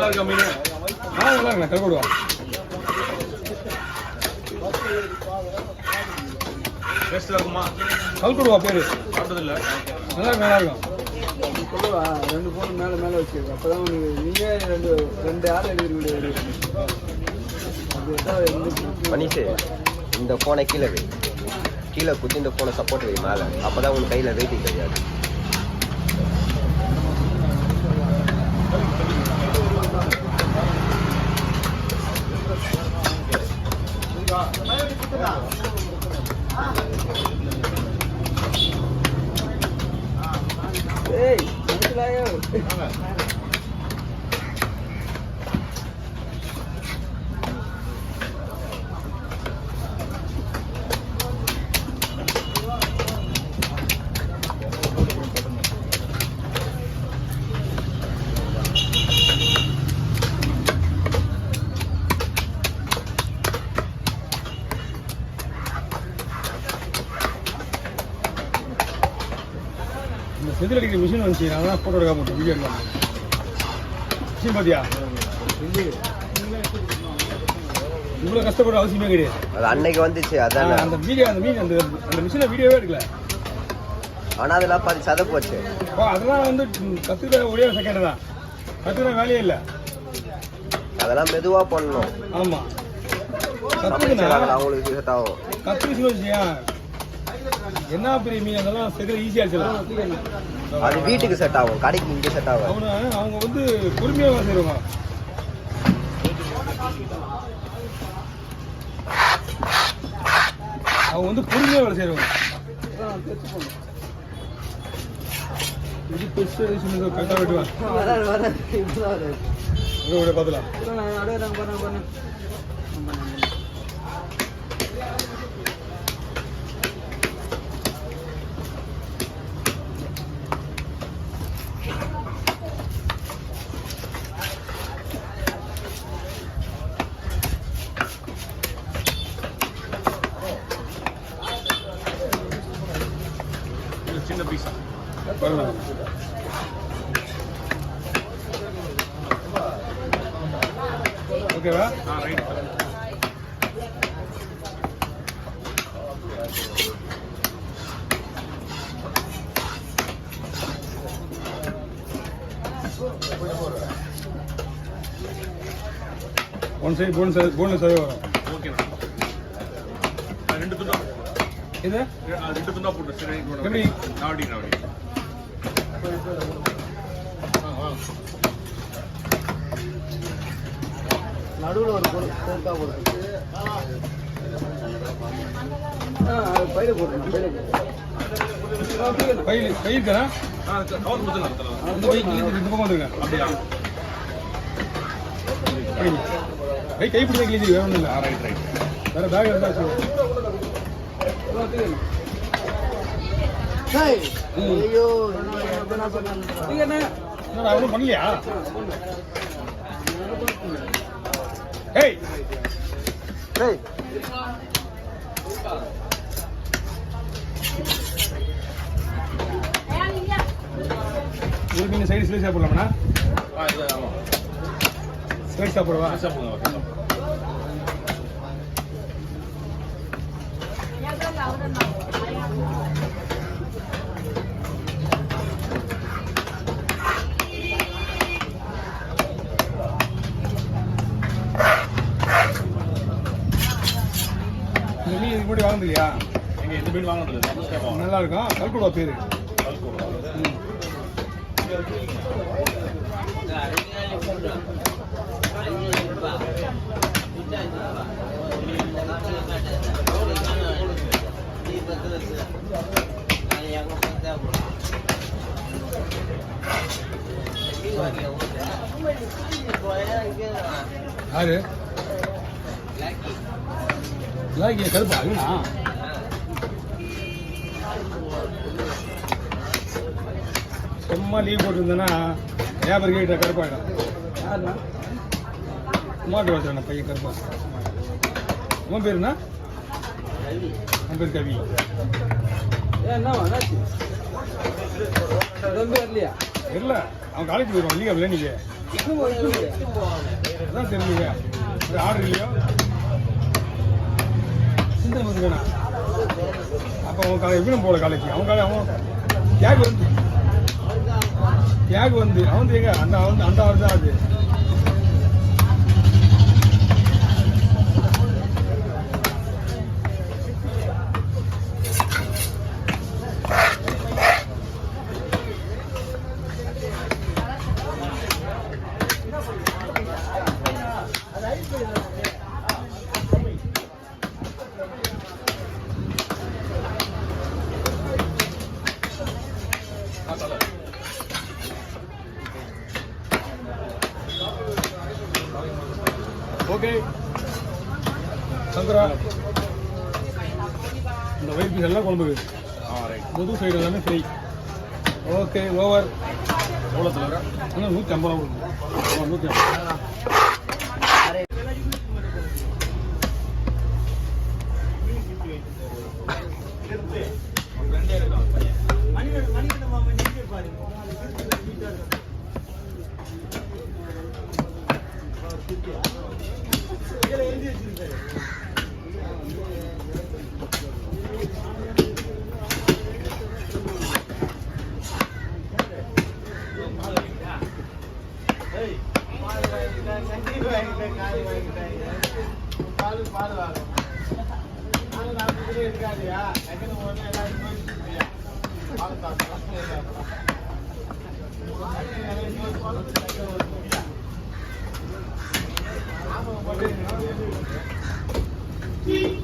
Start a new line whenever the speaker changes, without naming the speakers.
இருக்கா மீன்?
நல்லா இருக்குண்ணா கல்கொடுவா.
டேஸ்ட்டாக இருக்குமா?
கல்கொடுவா பேர்.
சாப்பிட்டதில்ல.
நல்லா இருக்கும், நல்லா இருக்கும்.
சொல்லுவா 2 ஃபோன் மேலே வச்சுருக்கேன். அப்போ தான் நீங்கள் ரெண்டு ஆள் எடுக்கிறீங்க.
மணிஷு இந்த ஃபோனை கீழே வை, கீழே குத்தி இந்த ஃபோனை சப்போர்ட் வை மேலே, அப்போ தான் உங்கள் கையில் வெயிட்டிங் தெரியாது.
ஏய் மனசிலாயோ
செதில் அடிக்கிற மிஷின் வந்துச்சு. நான் தான் ஃபோட்டோ எடுக்க மாட்டேன், வீடியோ எடுக்கலாம். மிஷின் பார்த்தியா? இவ்வளோ கஷ்டப்படுற அவசியமே கிடையாது.
அது அன்னைக்கு வந்துச்சு அதான்.
அந்த வீடியோ அந்த மிஷினை வீடியோவே எடுக்கல.
ஆனால் அதெல்லாம் பாதி சதை போச்சு.
அதெல்லாம் வந்து கற்றுக்கிற ஒரே செகண்ட் தான், கற்றுக்கிற வேலையே இல்லை.
அதெல்லாம் மெதுவாக பண்ணணும்.
ஆமாம்,
அவங்களுக்கு செட் ஆகும்.
கற்றுக்கிச்சுன்னு வச்சியா என்ன பெரிய மீன் அதெல்லாம் செதில் ஈஸியாக வச்சிடலாம்.
அது வீட்டுக்கு செட் ஆகும், கடைக்கு இங்கே செட் ஆகும்.
அவங்க வந்து பொறுமையாக வேலை செய்வாங்க. அவங்க வந்து பொறுமையாக வேலை செய்வாங்க. இது பெருசு கரெக்டாக வெட்டுவாங்க. பார்த்துலாம்
சின்ன பீஸா
ஓகேவா?
ரைட்.
ஒன் சைடு போன்லெஸ் வரும்.
ஓகேண்ணா. 2 துண்டா
இது
2 துண்டா போட்டு சரி
எப்படி?
நாவடி
நடுவில் ஒரு பொருட்கா போடுறது. பையில போடுறேன்.
பை இருக்கா?
கவர் கொடுத்துலாம்.
அந்த பை கிழிச்சு இந்த பக்கம் வந்துருங்க.
அப்படியா?
கை கைப்பிடி கிழிச்சு வேற ஒன்றும் இல்லை.
ரைட்.
வேற பேக் இருந்தா
ஐயோ
நான் ஒன்றும் பண்ணலையா? ஏய் ஒரு மீன் சைடு ஸ்லைஸ் சாப்பிடலாம்ண்ணா? ஸ்லைஸ் சாப்பிடுவா?
சாப்பிடுங்க.
இந்த மீன் இதுக்கு முன்னாடி வாங்கினது இல்லையா?
எங்க இந்த மீன் வாங்கினது
நல்லா இருக்கும். கல்குடா பேரு. யாரு லாக்கி கருப்பா? இல்லைண்ணா, சும்மா லீவ் போட்டுருந்தேன்னா வியாபாரி கிட்ட கருப்பாயிடும். மாட்டு வச்சுருண்ணா பையன் கருப்பா. உன் பேருண்ணா? உன் பேர் கவி.
இல்லையா?
இல்லை, அவன் காலேஜ் போயிடுவான். லீவ் இல்லை. நீங்கள் அதான் தெரியுங்க ஒரு ஆர்டர் இல்லையோ சிந்தனை வந்து வேணாம். அப்போ அவன் காலை எப்படி போகல காலைக்கு அவன் தியாகு வந்து அவன் எங்க அந்த ஆறு தான் அது. ஓகே சந்திரா, இந்த ஒயிட் பீஸ் எல்லாம் குழம்புக்கு முது சைடு எல்லாமே ஃப்ரீ. Okay over. எவ்வளோ தலைவரா? ஆனால் 150 ரூபா கொடுக்கும். 150.
Thank you.